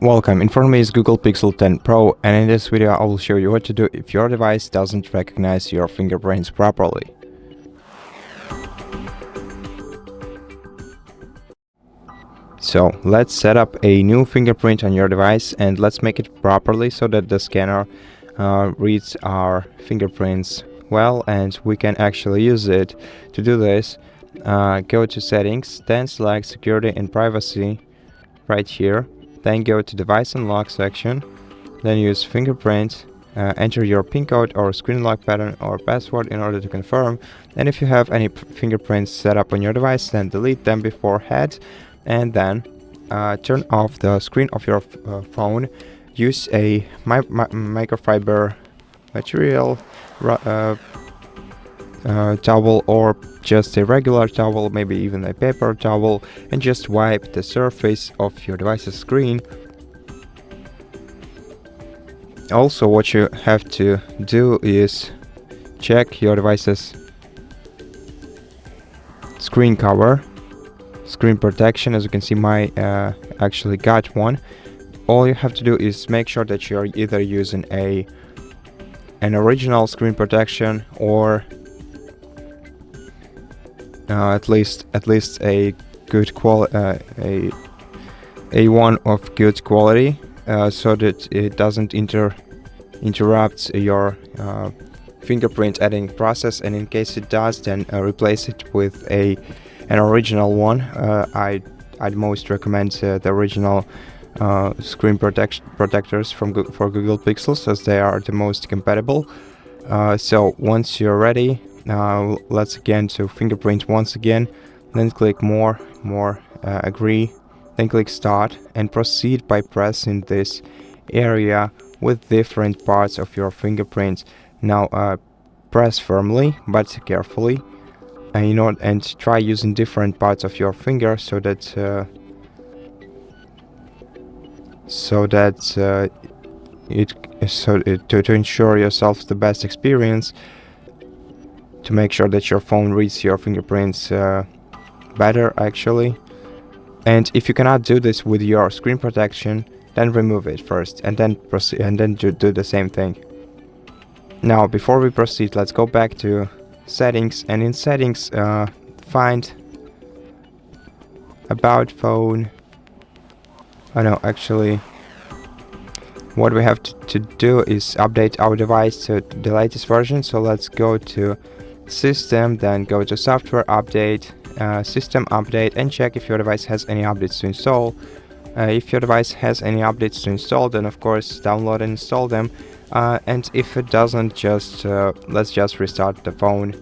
Welcome, in front of me is Google Pixel 10 Pro, and in this video I will show you what to do if your device doesn't recognize your fingerprints properly. So let's set up a new fingerprint on your device and let's make it properly so that the scanner reads our fingerprints well and we can actually use it. To do this, go to settings, then select security and privacy right here. Then go to device unlock section, then use fingerprint, enter your PIN code or screen lock pattern or password in order to confirm, and if you have any fingerprints set up on your device, then delete them beforehand, and then turn off the screen of your phone. Use a microfiber material towel or just a regular towel, maybe even a paper towel, and just wipe the surface of your device's screen. Also, what you have to do is check your device's screen cover, screen protection. As you can see, my actually got one. All you have to do is make sure that you're either using an original screen protection or at least a good quality, a one of good quality, so that it doesn't interrupt your fingerprint adding process. And in case it does, then replace it with an original one. I'd most recommend the original screen protectors for Google Pixels, as they are the most compatible. So once you're ready, let's again to fingerprint once again, then click more, agree, then click start and proceed by pressing this area with different parts of your fingerprint. Now press firmly but carefully, and try using different parts of your finger so that to ensure yourself the best experience, to make sure that your phone reads your fingerprints better actually. And if you cannot do this with your screen protection, then remove it first and then proceed, and then do the same thing. Now before we proceed, let's go back to settings, and in settings find about phone. Actually what we have to do is update our device to the latest version. So let's go to system, then go to software update, system update, and check if your device has any updates to install. If your device has any updates to install, then of course download and install them, and if it doesn't, just let's just restart the phone.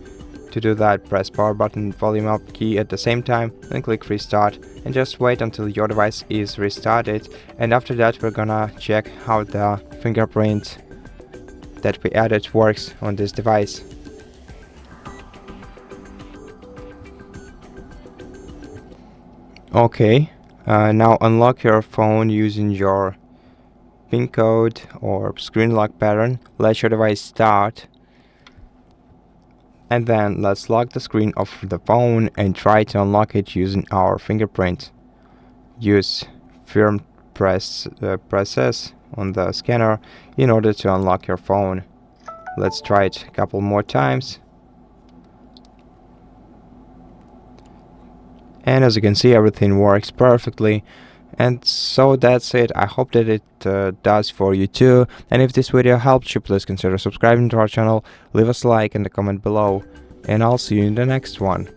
To do that, press power button, volume up key at the same time, then click restart and just wait until your device is restarted. And after that, we're gonna check how the fingerprint that we added works on this device. Okay, now unlock your phone using your PIN code or screen lock pattern. Let your device start, and then let's lock the screen of the phone and try to unlock it using our fingerprint. Use firm presses on the scanner in order to unlock your phone. Let's try it a couple more times. And as you can see, everything works perfectly. And so that's it. I hope that it does for you too. And if this video helped you, please consider subscribing to our channel, leave us a like and a comment below, and I'll see you in the next one.